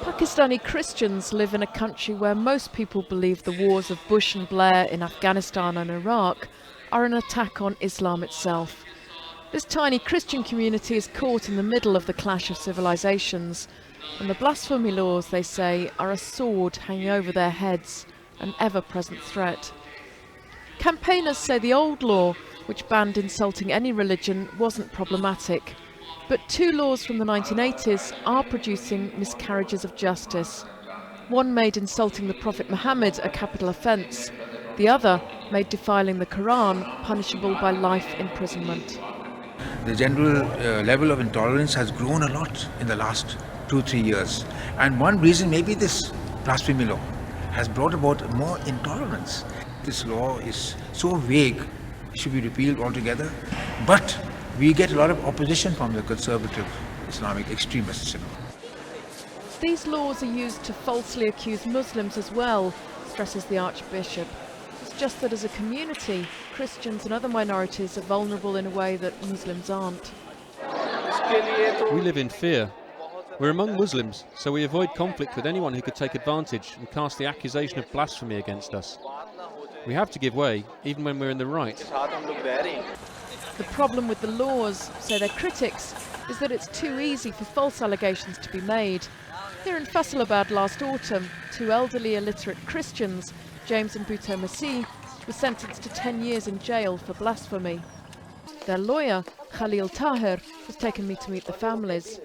Pakistani Christians live in a country where most people believe the wars of Bush and Blair in Afghanistan and Iraq are an attack on Islam itself. This tiny Christian community is caught in the middle of the clash of civilizations, and the blasphemy laws, they say, are a sword hanging over their heads, an ever-present threat. Campaigners say the old law, which banned insulting any religion, wasn't problematic. But two laws from the 1980s are producing miscarriages of justice. One made insulting the Prophet Muhammad a capital offence. The other made defiling the Quran punishable by life imprisonment. The general level of intolerance has grown a lot in the last 2-3 years. And one reason maybe this blasphemy law has brought about more intolerance. This law is so vague, it should be repealed altogether. But we get a lot of opposition from the conservative Islamic extremists. These laws are used to falsely accuse Muslims as well, stresses the Archbishop. It's just that as a community, Christians and other minorities are vulnerable in a way that Muslims aren't. We live in fear. We're among Muslims, so we avoid conflict with anyone who could take advantage and cast the accusation of blasphemy against us. We have to give way, even when we're in the right. The problem with the laws, say their critics, is that it's too easy for false allegations to be made. Here in Faisalabad last autumn, two elderly illiterate Christians, James and Bhutto Masih, were sentenced to 10 years in jail for blasphemy. Their lawyer, Khalil Tahir, has taken me to meet the families.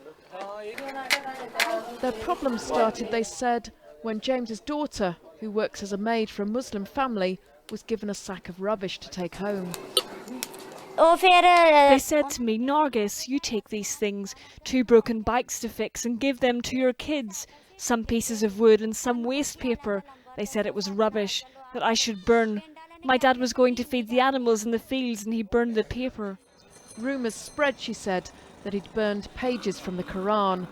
Their problem started, they said, when James's daughter, who works as a maid for a Muslim family, was given a sack of rubbish to take home. They said to me, Nargis, you take these things, 2 broken bikes to fix, and give them to your kids. Some pieces of wood and some waste paper. They said it was rubbish, that I should burn. My dad was going to feed the animals in the fields and he burned the paper. Rumours spread, she said, that he'd burned pages from the Quran.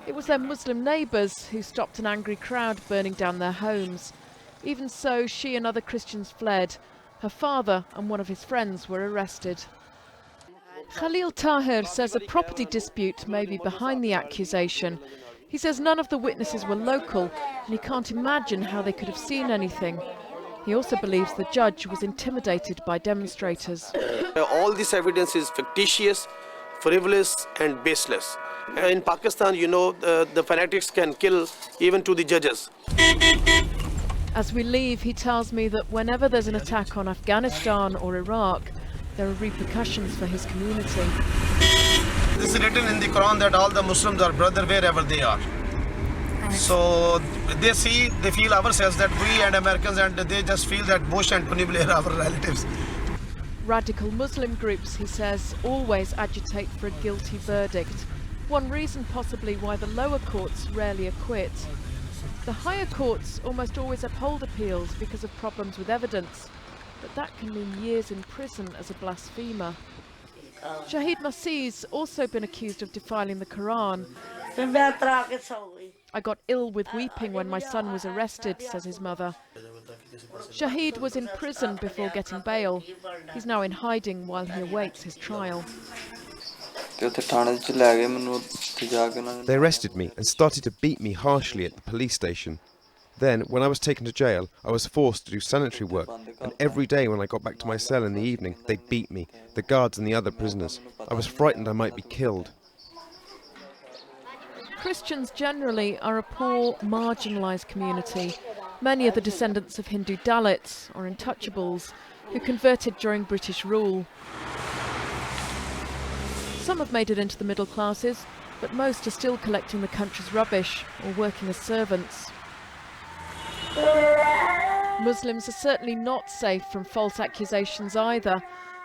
It was their Muslim neighbours who stopped an angry crowd burning down their homes. Even so, she and other Christians fled. Her father and one of his friends were arrested. Khalil Tahir says a property dispute may be behind the accusation. He says none of the witnesses were local and he can't imagine how they could have seen anything. He also believes the judge was intimidated by demonstrators. All this evidence is fictitious, frivolous and baseless. In Pakistan, you know, the fanatics can kill even to the judges. As we leave, he tells me that whenever there's an attack on Afghanistan or Iraq, there are repercussions for his community. This is written in the Quran that all the Muslims are brother wherever they are. So they feel ourselves that we and Americans, and they just feel that Bush and Tony Blair are our relatives. Radical Muslim groups, he says, always agitate for a guilty verdict. One reason possibly why the lower courts rarely acquit. The higher courts almost always uphold appeals because of problems with evidence, but that can mean years in prison as a blasphemer. Shahid Masih's also been accused of defiling the Quran. I got ill with weeping when my son was arrested, says his mother. Shahid was in prison before getting bail. He's now in hiding while he awaits his trial. They arrested me and started to beat me harshly at the police station. Then, when I was taken to jail, I was forced to do sanitary work, and every day when I got back to my cell in the evening, they beat me, the guards and the other prisoners. I was frightened I might be killed. Christians generally are a poor, marginalised community. Many are the descendants of Hindu Dalits, or untouchables, who converted during British rule. Some have made it into the middle classes, but most are still collecting the country's rubbish or working as servants. Muslims are certainly not safe from false accusations either,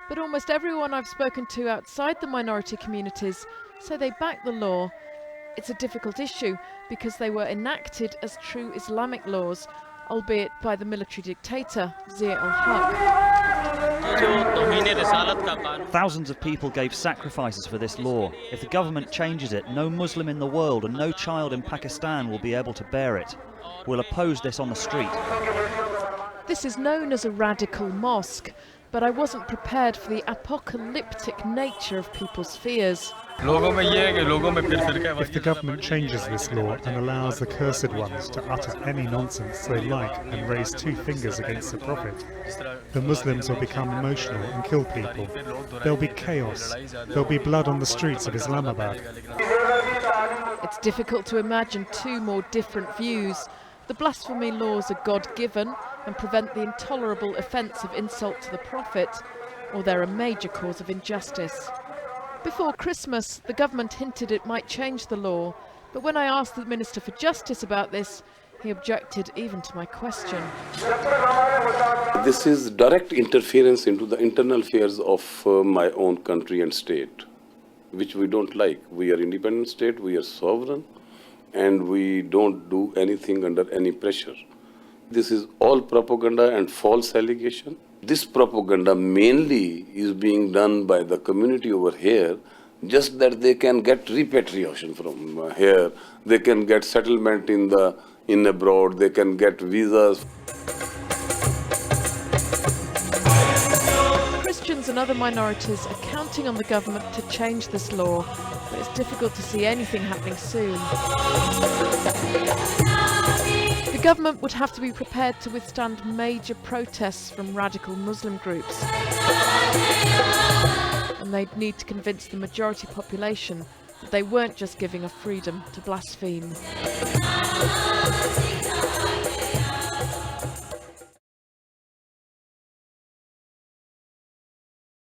but almost everyone I've spoken to outside the minority communities say they back the law. It's a difficult issue because they were enacted as true Islamic laws, albeit by the military dictator Zia al-Haq. Thousands of people gave sacrifices for this law. If the government changes it, no Muslim in the world and no child in Pakistan will be able to bear it. We'll oppose this on the street. This is known as a radical mosque, but I wasn't prepared for the apocalyptic nature of people's fears. If the government changes this law and allows the cursed ones to utter any nonsense they like and raise two fingers against the Prophet, the Muslims will become emotional and kill people. There'll be chaos. There'll be blood on the streets of Islamabad. It's difficult to imagine two more different views. The blasphemy laws are God-given and prevent the intolerable offence of insult to the Prophet, or they're a major cause of injustice. Before Christmas, the government hinted it might change the law, but when I asked the Minister for Justice about this, he objected even to my question. This is direct interference into the internal affairs of my own country and state, which we don't like. We are independent state, we are sovereign, and we don't do anything under any pressure. This is all propaganda and false allegation. This propaganda mainly is being done by the community over here, just that they can get repatriation from here, they can get settlement in abroad, they can get visas. Christians and other minorities are counting on the government to change this law, but it's difficult to see anything happening soon. The government would have to be prepared to withstand major protests from radical Muslim groups. And they'd need to convince the majority population that they weren't just giving a freedom to blaspheme.